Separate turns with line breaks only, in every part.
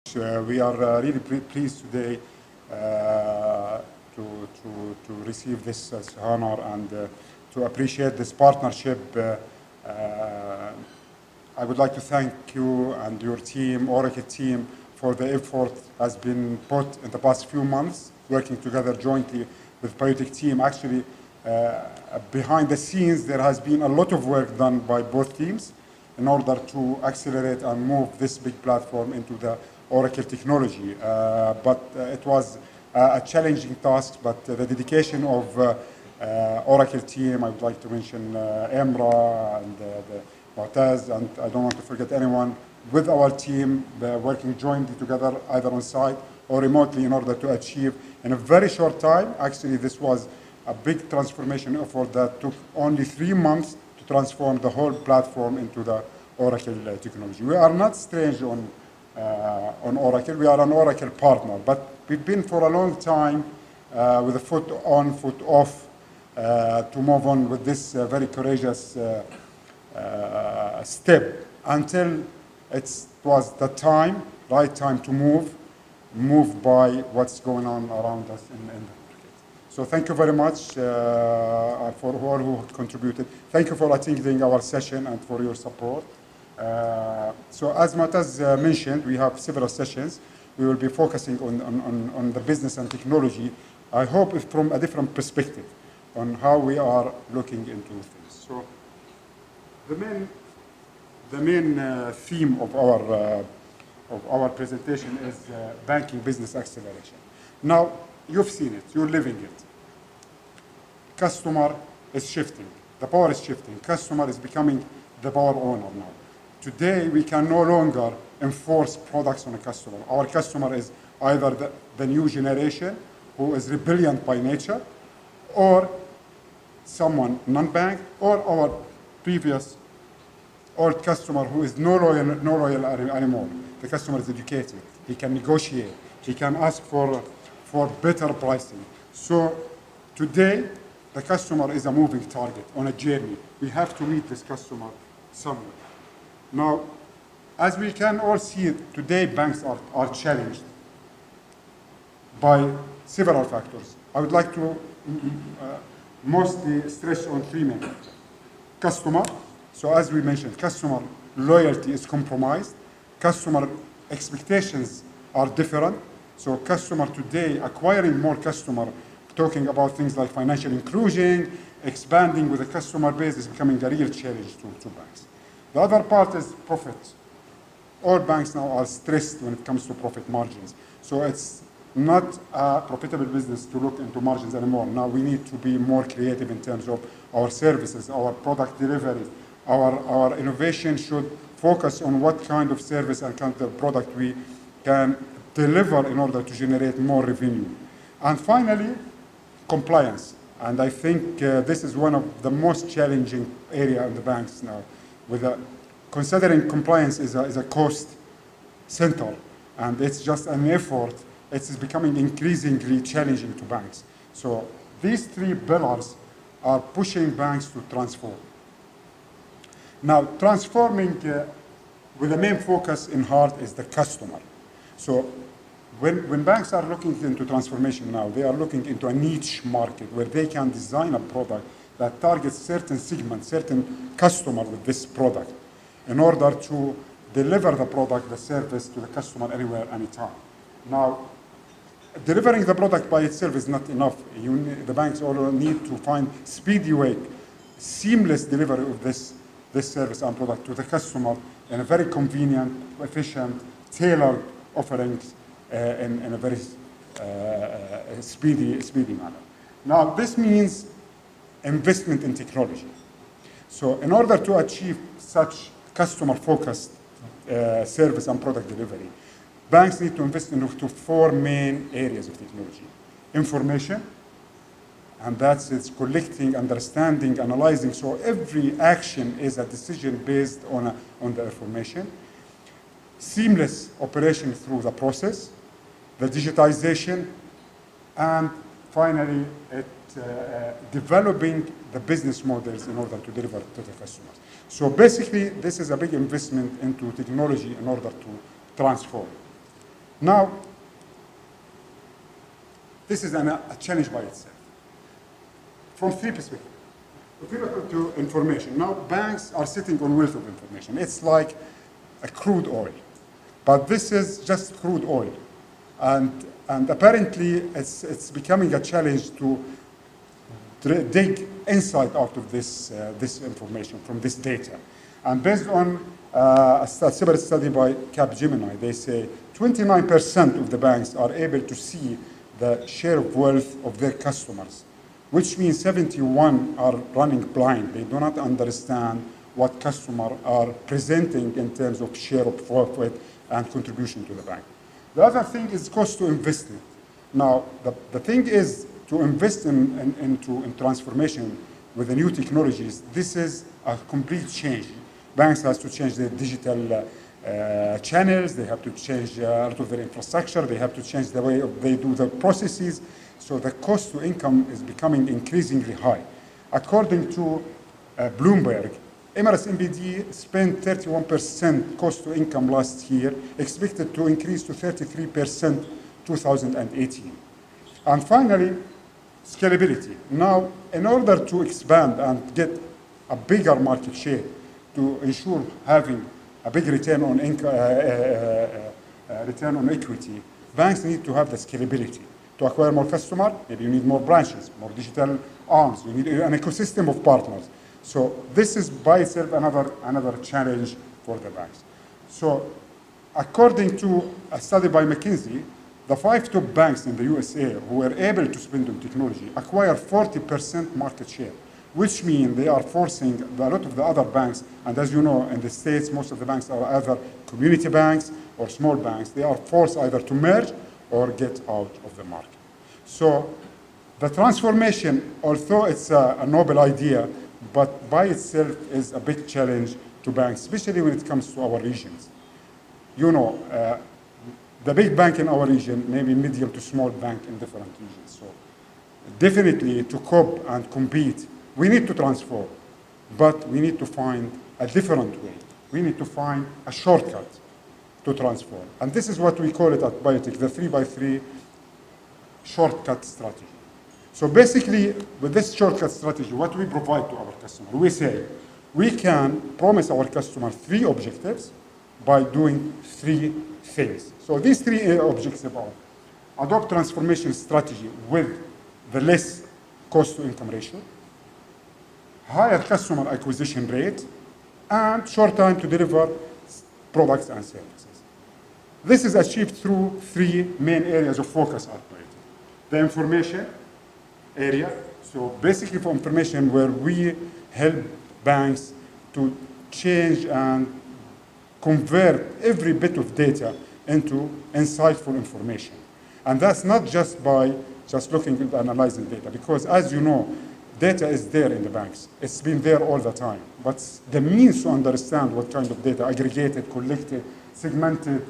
We are really pleased today to receive this honor and to appreciate this partnership. I would like to thank you and your team, Oracle team, for the effort has been put in the past few months, working together jointly with Pio-Tech team. Actually, behind the scenes, there has been a lot of work done by both teams in order to accelerate and move this big platform into the Oracle technology. But it was a challenging task, but the dedication of Oracle team, I would like to mention Emra and Mu'taz, and I don't want to forget anyone, with our team working jointly together, either on site or remotely, in order to achieve in a very short time. Actually, this was a big transformation effort that took only 3 months to transform the whole platform into the Oracle technology. We are not strange on Oracle. We are an Oracle partner, but we've been for a long time with a foot on, foot off to move on with this very courageous step until it was the time, right time to move by what's going on around us in the market. So thank you very much for all who contributed. Thank you for attending our session and for your support. So as Mu'taz mentioned, we have several sessions. We will be focusing on the business and technology, I hope from a different perspective on how we are looking into things. So the main theme of our presentation is banking business acceleration. Now, you've seen it, you're living it. Customer is shifting, the power is shifting. Customer is becoming the power owner now. Today, we can no longer enforce products on a customer. Our customer is either the new generation who is rebelliant by nature, or someone non-bank, or our previous old customer who is no loyal anymore. The customer is educated. He can negotiate. He can ask for better pricing. So today, the customer is a moving target on a journey. We have to meet this customer somewhere. Now, as we can all see today, banks are challenged by several factors. I would like to mostly stress on 3 main factors. Customer, so as we mentioned, customer loyalty is compromised. Customer expectations are different. So customer today, acquiring more customer, talking about things like financial inclusion, expanding with the customer base is becoming a real challenge to banks. The other part is profit. All banks now are stressed when it comes to profit margins. So it's not a profitable business to look into margins anymore. Now we need to be more creative in terms of our services, our product delivery. Our innovation should focus on what kind of service and kind of product we can deliver in order to generate more revenue. And finally, compliance. And I think this is one of the most challenging area in the banks now. Considering compliance is a cost center, and it's just an effort, it is becoming increasingly challenging to banks. So these 3 pillars are pushing banks to transform. Now, transforming with the main focus in heart is the customer. So when banks are looking into transformation now, they are looking into a niche market where they can design a product that targets certain segments, certain customer with this product, in order to deliver the product, the service to the customer anywhere, anytime. Now, delivering the product by itself is not enough. The banks also need to find speedy way, seamless delivery of this service and product to the customer in a very convenient, efficient, tailored offerings in a very speedy manner. Now, this means investment in technology. So in order to achieve such customer-focused service and product delivery, banks need to invest into 4 main areas of technology. Information, and that's it's collecting, understanding, analyzing. So every action is a decision based on the information. Seamless operation through the process, the digitization, and finally, developing the business models in order to deliver to the customers. So basically, this is a big investment into technology in order to transform. Now, this is a challenge by itself from three perspectives. If we look to information, now banks are sitting on wealth of information. It's like a crude oil, but this is just crude oil. And apparently it's becoming a challenge to dig insight out of this information from this data. And based on a separate study by Capgemini, they say 29% of the banks are able to see the share of wealth of their customers, which means 71 are running blind. They do not understand what customers are presenting in terms of share of profit and contribution to the bank. The other thing is cost to investment. Now, the thing is to invest in transformation with the new technologies. This is a complete change. Banks have to change their digital channels. They have to change a lot of their infrastructure. They have to change the way they do the processes. So the cost to income is becoming increasingly high. According to Bloomberg, Emirates NBD spent 31% cost to income last year, expected to increase to 33% 2018. And finally, scalability. Now, in order to expand and get a bigger market share, to ensure having a big return on equity, banks need to have the scalability. To acquire more customers, maybe you need more branches, more digital arms, you need an ecosystem of partners. So this is by itself another challenge for the banks. So according to a study by McKinsey, the 5 top banks in the USA who were able to spend on technology acquire 40% market share, which means they are forcing a lot of the other banks, and as you know, in the States, most of the banks are either community banks or small banks. They are forced either to merge or get out of the market. So the transformation, although it's a noble idea, but by itself is a big challenge to banks, especially when it comes to our regions. You know, the big bank in our region, maybe medium to small bank in different regions. So definitely to cope and compete, we need to transform, but we need to find a different way. We need to find a shortcut to transform. And this is what we call it at Pio-Tech, the 3x3 shortcut strategy. So basically, with this shortcut strategy, what we provide to our customer, we say, we can promise our customer 3 objectives by doing 3 things. So these 3 objectives are adopt transformation strategy with the less cost to income ratio, higher customer acquisition rate, and short time to deliver products and services. This is achieved through 3 main areas of focus at Pio-Tech. The information area, so basically for information where we help banks to change and convert every bit of data into insightful information. And that's not just by just looking at analyzing data, because as you know, data is there in the banks. It's been there all the time. But the means to understand what kind of data, aggregated, collected, segmented,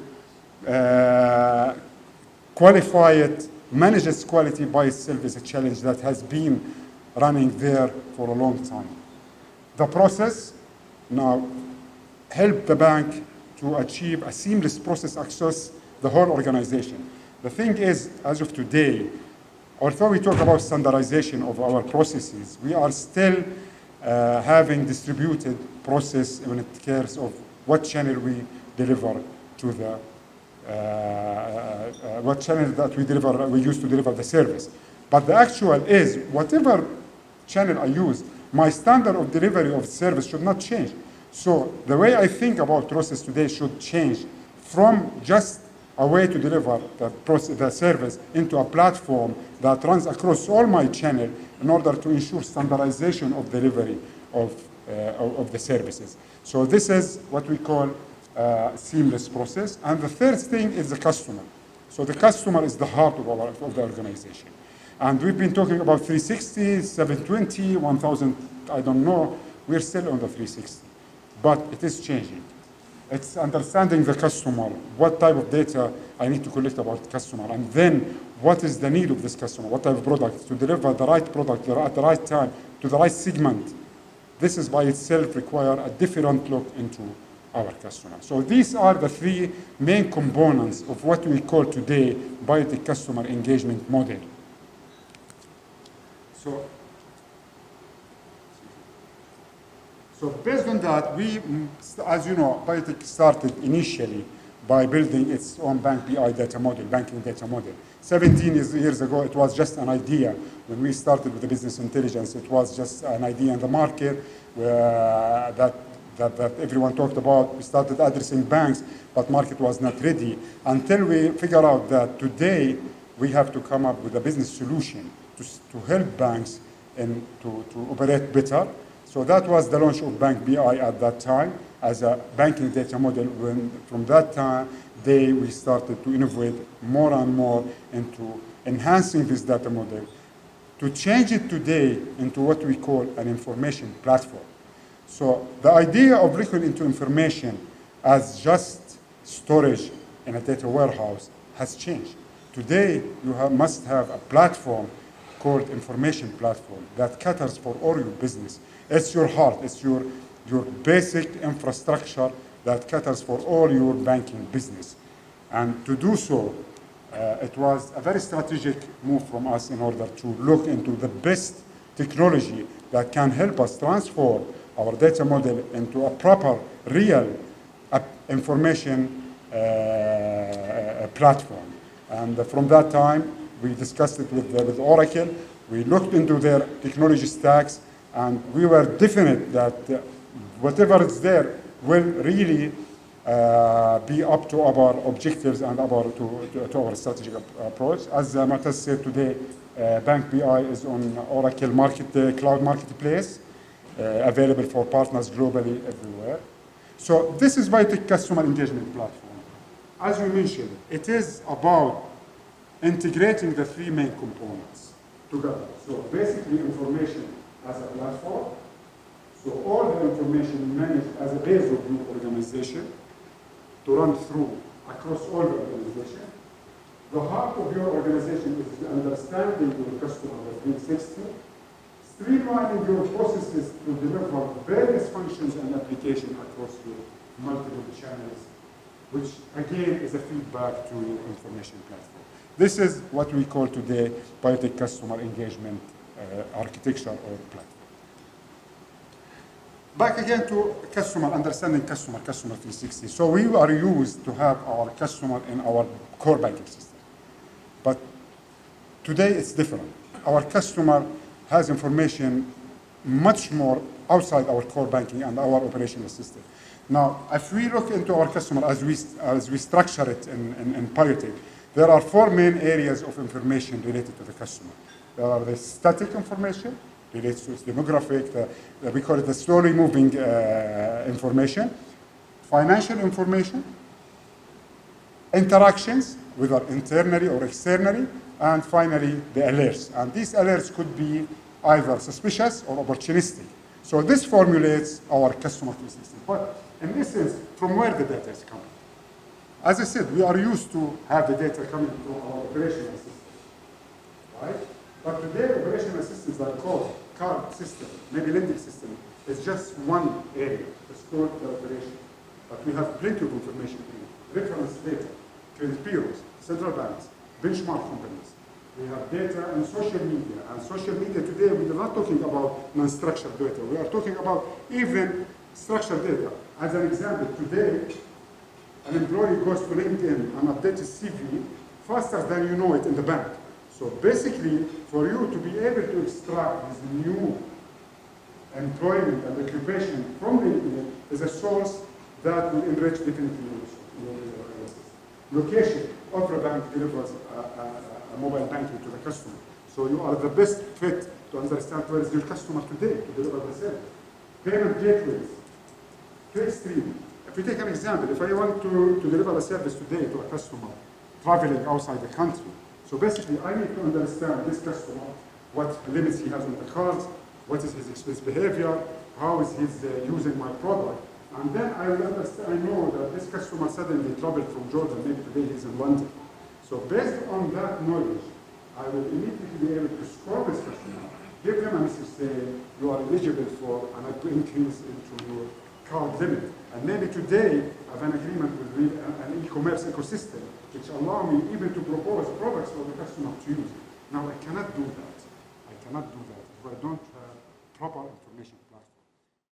qualified, managed quality by itself is a challenge that has been running there for a long time. The process now help the bank to achieve a seamless process across the whole organization. The thing is, as of today, although we talk about standardization of our processes, we are still having distributed process when it cares of what channel we deliver to the what channel that we use to deliver the service. But the actual is, whatever channel I use, my standard of delivery of service should not change. So the way I think about process today should change from just a way to deliver the service into a platform that runs across all my channels in order to ensure standardization of delivery of the services. So this is what we call seamless process. And the third thing is the customer. So the customer is the heart of the organization. And we've been talking about 360, 720, 1000, I don't know. We're still on the 360. But it is changing. It's understanding the customer, what type of data I need to collect about the customer, and then what is the need of this customer, what type of product, to deliver the right product at the right time, to the right segment. This is by itself require a different look into our customer. So these are the three main components of what we call today Pio-Tech customer engagement model. So based on that, as you know, Pio-Tech started initially by building its own bank BI data model, banking data model. 17 years ago, it was just an idea. When we started with the business intelligence, it was just an idea in the market that everyone talked about. We started addressing banks, but market was not ready until we figure out that today we have to come up with a business solution to help banks and to operate better. So that was the launch of Bank BI at that time as a banking data model. When from that time, we started to innovate more and more into enhancing this data model to change it today into what we call an information platform. So the idea of looking into information as just storage in a data warehouse has changed. Today, you must have a platform called information platform that caters for all your business. It's your heart, it's your basic infrastructure that caters for all your banking business. And to do so, it was a very strategic move from us in order to look into the best technology that can help us transform our data model into a proper, real information platform. And from that time, we discussed it with Oracle. We looked into their technology stacks, and we were definite that whatever is there will really be up to our objectives and to our strategic approach. As Martez said today, Bank BI is on Oracle Cloud Marketplace, available for partners globally everywhere. So this is Pio-Tech Customer Engagement Platform. As we mentioned, it is about integrating the three main components together. So basically information as a platform. So all the information managed as a base of your organization to run through across all the organization. The heart of your organization is understanding your customer, the 360, streamlining your processes to deliver various functions and applications across your multiple channels, which again is a feedback to your information platform. This is what we call today Pio-Tech customer engagement architecture or platform. Back again to customer, understanding customer 360. So we are used to have our customer in our core banking system. But today it's different. Our customer has information much more outside our core banking and our operational system. Now, if we look into our customer as we structure it in Pio-Tech, there are four main areas of information related to the customer. There are the static information, relates to its demographic, we call it the slowly moving information, financial information, interactions, whether internally or externally, and finally the alerts. And these alerts could be either suspicious or opportunistic. So this formulates our customer 360. But in essence, from where the data is coming? As I said, we are used to have the data coming from our operational system, right? But today, operational systems like card system, maybe lending system, is just one area. It's called the operation. But we have plenty of information in reference data, credit bureaus, central banks, benchmark companies. We have data in social media. And social media today, we are not talking about non-structured data. We are talking about even structured data. As an example, today, an employee goes to LinkedIn and updates his CV faster than you know it in the bank. So basically, for you to be able to extract this new employment and occupation from LinkedIn is a source that will enrich definitely your location. Ultra Bank delivers a mobile banking to the customer. So you are the best fit to understand where is your customer today to deliver the service. Payment gateways, TradeStream. If we take an example, if I want to deliver a service today to a customer traveling outside the country, so basically I need to understand this customer, what limits he has on the cards, what is his expense behavior, how is he using my product, and then I will understand, I know that this customer suddenly traveled from Jordan, maybe today he's in London. So based on that knowledge, I will immediately be able to score this customer, give them a message saying you are eligible for an increase into your card limit. And maybe today I have an agreement with an e-commerce ecosystem which allow me even to propose products for the customer to use. Now I cannot do that. I cannot do that if I don't have proper information platform.